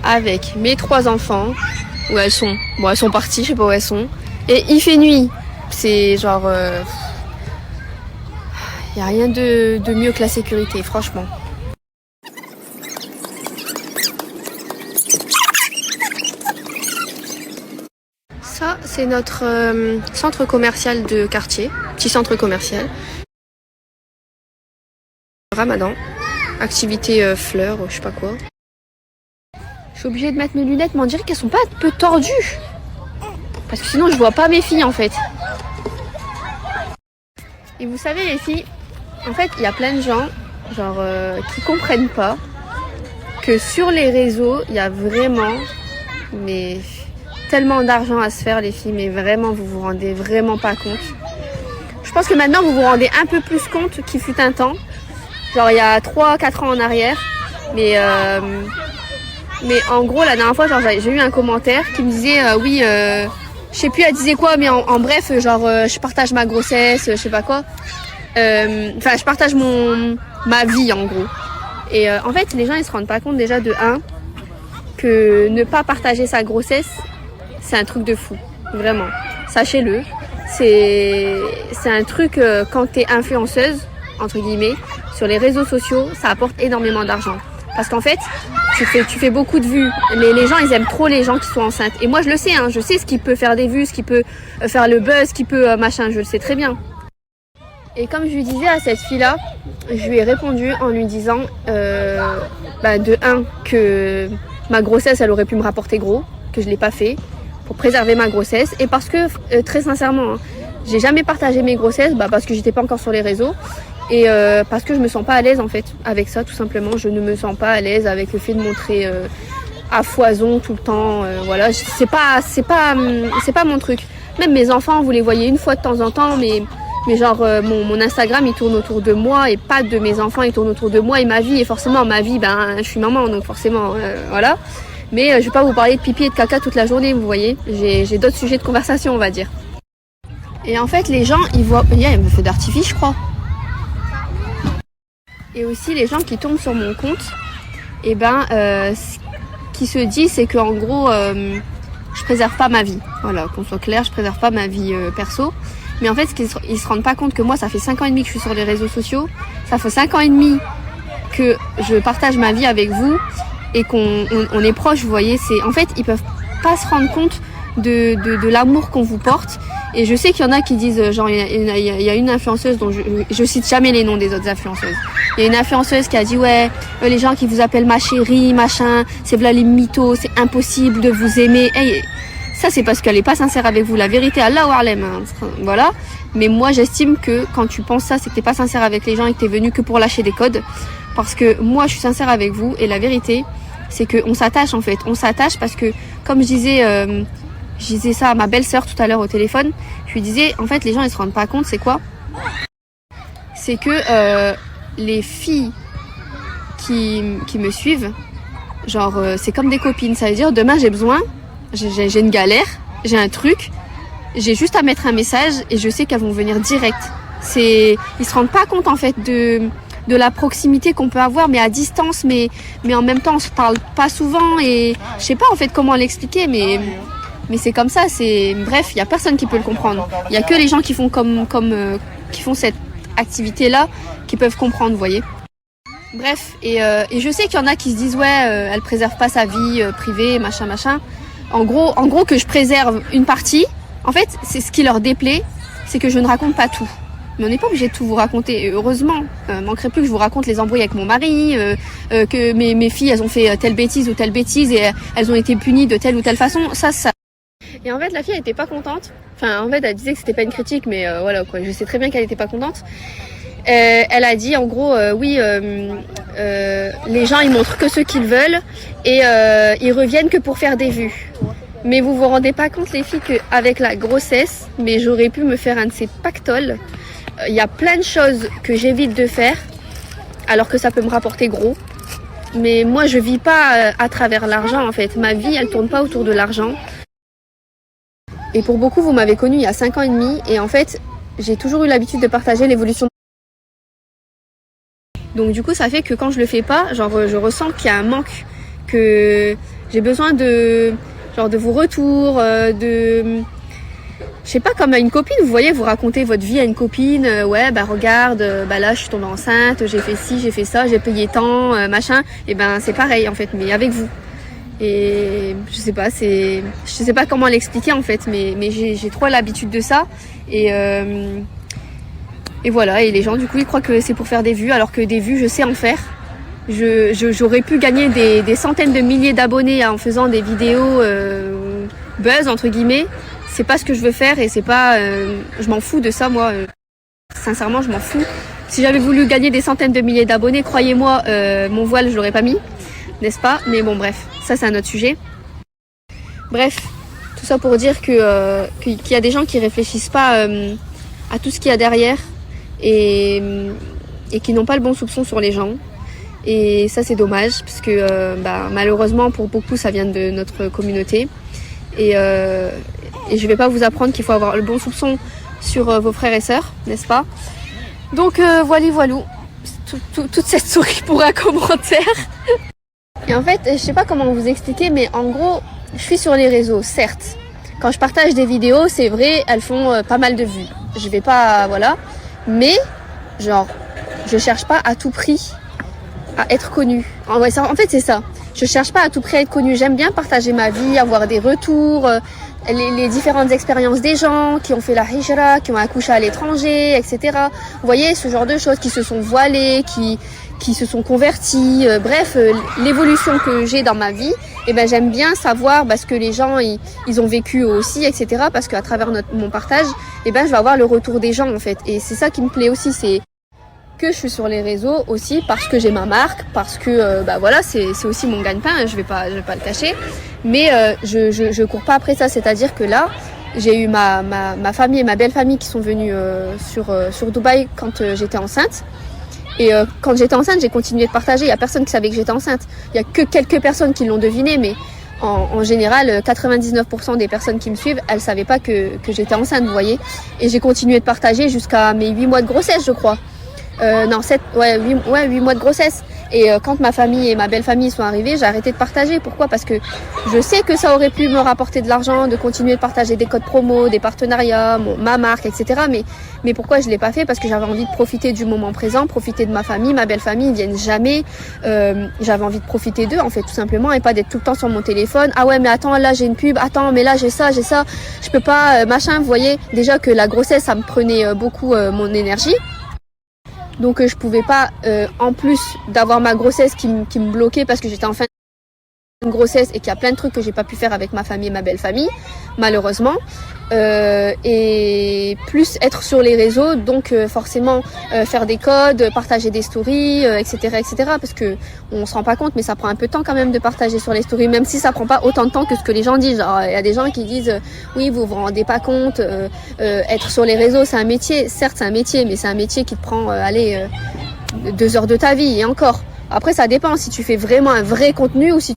avec mes 3 enfants, où elles sont. Bon, elles sont parties, je sais pas où elles sont. Et il fait nuit. C'est genre... y a rien de mieux que la sécurité, franchement. Ça, c'est notre centre commercial de quartier. Petit centre commercial. Ramadan. Activité fleurs, je sais pas quoi. Je suis obligée de mettre mes lunettes, mais on dirait qu'elles sont pas un peu tordues. Parce que sinon, je vois pas mes filles, en fait. Et vous savez, les filles, en fait, il y a plein de gens, genre, qui comprennent pas que sur les réseaux, il y a vraiment, mais tellement d'argent à se faire, les filles, mais vraiment, vous vous rendez vraiment pas compte. Je pense que maintenant, vous vous rendez un peu plus compte qu'il fut un temps, genre il y a 3-4 ans en arrière, mais en gros, la dernière fois, genre, j'ai eu un commentaire qui me disait, oui, je sais plus, elle disait quoi, mais en bref, genre, je partage ma grossesse, je sais pas quoi. Enfin, je partage ma vie, en gros. Et en fait, les gens, ils se rendent pas compte déjà de que ne pas partager sa grossesse, c'est un truc de fou. Vraiment. Sachez-le. C'est un truc, quand t'es influenceuse, entre guillemets, sur les réseaux sociaux, ça apporte énormément d'argent. Parce qu'en fait, tu fais beaucoup de vues. Les gens, ils aiment trop les gens qui sont enceintes. Et moi, je le sais, hein, je sais ce qui peut faire des vues, ce qui peut faire le buzz, ce qui peut machin, je le sais très bien. Et comme je lui disais à cette fille-là, je lui ai répondu en lui disant, de 1, que ma grossesse, elle aurait pu me rapporter gros, que je l'ai pas fait, pour préserver ma grossesse. Et parce que, très sincèrement, hein, j'ai jamais partagé mes grossesses, parce que j'étais pas encore sur les réseaux. Et parce que je me sens pas à l'aise en fait avec ça, tout simplement. Je ne me sens pas à l'aise avec le fait de montrer à foison tout le temps. Voilà, c'est pas mon truc. Même mes enfants, vous les voyez une fois de temps en temps, mais genre mon Instagram il tourne autour de moi et pas de mes enfants, il tourne autour de moi et ma vie. Et forcément ma vie, je suis maman, donc forcément voilà. Mais je vais pas vous parler de pipi et de caca toute la journée, vous voyez. J'ai d'autres sujets de conversation, on va dire. Et en fait les gens ils voient, il y a un feu d'artifice, je crois. Et aussi les gens qui tombent sur mon compte, ce qui se dit c'est qu'en gros je préserve pas ma vie. Voilà, qu'on soit clair, je préserve pas ma vie perso. Mais en fait ils se rendent pas compte que moi ça fait 5 ans et demi que je suis sur les réseaux sociaux. Ça fait 5 ans et demi que je partage ma vie avec vous et qu'on est proches, vous voyez. En fait ils peuvent pas se rendre compte de l'amour qu'on vous porte. Et je sais qu'il y en a qui disent, genre, il y a une influenceuse dont je cite jamais les noms des autres influenceuses. Il y a une influenceuse qui a dit, ouais, les gens qui vous appellent ma chérie, machin, c'est voilà les mythos, c'est impossible de vous aimer. Hey, ça, c'est parce qu'elle est pas sincère avec vous. La vérité, Allah ou Arlem, hein, voilà. Mais moi, j'estime que quand tu penses ça, c'est que t'es pas sincère avec les gens et que t'es venu que pour lâcher des codes. Parce que moi, je suis sincère avec vous et la vérité, c'est qu'on s'attache, en fait. On s'attache parce que, comme je disais ça à ma belle-sœur tout à l'heure au téléphone. Je lui disais, en fait, les gens, ils se rendent pas compte, c'est quoi? C'est que les filles qui me suivent, genre, c'est comme des copines. Ça veut dire, demain, j'ai une galère, j'ai un truc, j'ai juste à mettre un message et je sais qu'elles vont venir direct. Ils se rendent pas compte, en fait, de la proximité qu'on peut avoir, mais à distance, mais en même temps, on se parle pas souvent et je sais pas, en fait, comment l'expliquer, mais c'est comme ça, bref, il y a personne qui peut le comprendre. Il y a que les gens qui font qui font cette activité-là qui peuvent comprendre, vous voyez. Bref, et je sais qu'il y en a qui se disent, ouais, elle préserve pas sa vie privée, machin. En gros, que je préserve une partie. En fait, c'est ce qui leur déplaît, c'est que je ne raconte pas tout. Mais on n'est pas obligé de tout vous raconter. Et heureusement, manquerait plus que je vous raconte les embrouilles avec mon mari, que mes filles, elles ont fait telle bêtise ou telle bêtise et elles ont été punies de telle ou telle façon. Ça. Et en fait, la fille, elle était pas contente. Enfin, en fait, elle disait que c'était pas une critique, mais voilà, quoi. Je sais très bien qu'elle était pas contente. Elle a dit, en gros, oui, les gens, ils montrent que ce qu'ils veulent et ils reviennent que pour faire des vues. Mais vous vous rendez pas compte, les filles, qu'avec la grossesse, mais j'aurais pu me faire un de ces pactoles. Il y a plein de choses que j'évite de faire, alors que ça peut me rapporter gros. Mais moi, je vis pas à travers l'argent, en fait. Ma vie, elle tourne pas autour de l'argent. Et pour beaucoup, vous m'avez connue il y a 5 ans et demi. Et en fait, j'ai toujours eu l'habitude de partager l'évolution. Donc du coup, ça fait que quand je le fais pas, genre je ressens qu'il y a un manque, que J'ai besoin de vos retours, je sais pas, comme à une copine, vous voyez, vous racontez votre vie à une copine, ouais, bah regarde, bah là je suis tombée enceinte, j'ai fait ci, j'ai fait ça, j'ai payé tant, machin, et ben c'est pareil en fait, mais avec vous. Et je sais pas comment l'expliquer en fait, mais j'ai trop l'habitude de ça, et voilà, et les gens du coup ils croient que c'est pour faire des vues, alors que des vues je sais en faire. J'aurais pu gagner des centaines de milliers d'abonnés en faisant des vidéos buzz entre guillemets. C'est pas ce que je veux faire et c'est pas, je m'en fous de ça moi. Sincèrement, je m'en fous. Si j'avais voulu gagner des centaines de milliers d'abonnés, croyez-moi, mon voile je l'aurais pas mis, n'est-ce pas? Mais bon, bref, ça c'est un autre sujet. Bref, tout ça pour dire qu'il y a des gens qui réfléchissent pas à tout ce qu'il y a derrière et qui n'ont pas le bon soupçon sur les gens. Et ça c'est dommage parce que malheureusement pour beaucoup ça vient de notre communauté. Et je vais pas vous apprendre qu'il faut avoir le bon soupçon sur vos frères et sœurs, n'est-ce pas? Donc voilou, toute cette souris pour un commentaire. Et en fait, je sais pas comment vous expliquer, mais en gros, je suis sur les réseaux, certes. Quand je partage des vidéos, c'est vrai, elles font pas mal de vues. Je vais pas, voilà. Mais, genre, je cherche pas à tout prix à être connue. En fait, c'est ça. Je cherche pas à tout prix à être connue. J'aime bien partager ma vie, avoir des retours, les différentes expériences des gens qui ont fait la hijra, qui ont accouché à l'étranger, etc. Vous voyez, ce genre de choses, qui se sont voilés, qui se sont convertis. Bref, l'évolution que j'ai dans ma vie, j'aime bien savoir ce que les gens ils ont vécu aussi, etc. Parce qu'à travers mon partage, je vais avoir le retour des gens en fait. Et c'est ça qui me plaît aussi, c'est que je suis sur les réseaux aussi parce que j'ai ma marque, parce que voilà, c'est aussi mon gagne-pain, je vais pas le cacher, mais je cours pas après ça, c'est-à-dire que là j'ai eu ma famille et ma belle famille qui sont venues sur Dubaï quand j'étais enceinte, et quand j'étais enceinte j'ai continué de partager, il y a personne qui savait que j'étais enceinte, il y a que quelques personnes qui l'ont deviné, mais en général 99% des personnes qui me suivent, elles savaient pas que j'étais enceinte, vous voyez, et j'ai continué de partager jusqu'à mes 8 mois de grossesse, je crois. 8 mois de grossesse. Et quand ma famille et ma belle famille sont arrivées, j'ai arrêté de partager. Pourquoi? Parce que je sais que ça aurait pu me rapporter de l'argent, de continuer de partager des codes promo, des partenariats, ma marque, etc. Mais pourquoi je l'ai pas fait? Parce que j'avais envie de profiter du moment présent, profiter de ma famille, ma belle famille, ils viennent jamais. J'avais envie de profiter d'eux, en fait, tout simplement, et pas d'être tout le temps sur mon téléphone. Ah ouais, mais attends, là j'ai une pub, attends, mais là j'ai ça, je peux pas, machin, vous voyez. Déjà que la grossesse, ça me prenait beaucoup mon énergie. Donc je pouvais pas, en plus d'avoir ma grossesse qui me bloquait parce que j'étais en fin de grossesse et qu'il y a plein de trucs que j'ai pas pu faire avec ma famille et ma belle famille, malheureusement, et plus être sur les réseaux, donc forcément faire des codes, partager des stories, etc., parce que on se rend pas compte, mais ça prend un peu de temps quand même de partager sur les stories, même si ça prend pas autant de temps que ce que les gens disent. Genre, il y a des gens qui disent oui, vous vous rendez pas compte, être sur les réseaux c'est un métier. Certes c'est un métier, mais c'est un métier qui te prend 2 heures de ta vie, et encore. Après ça dépend si tu fais vraiment un vrai contenu ou si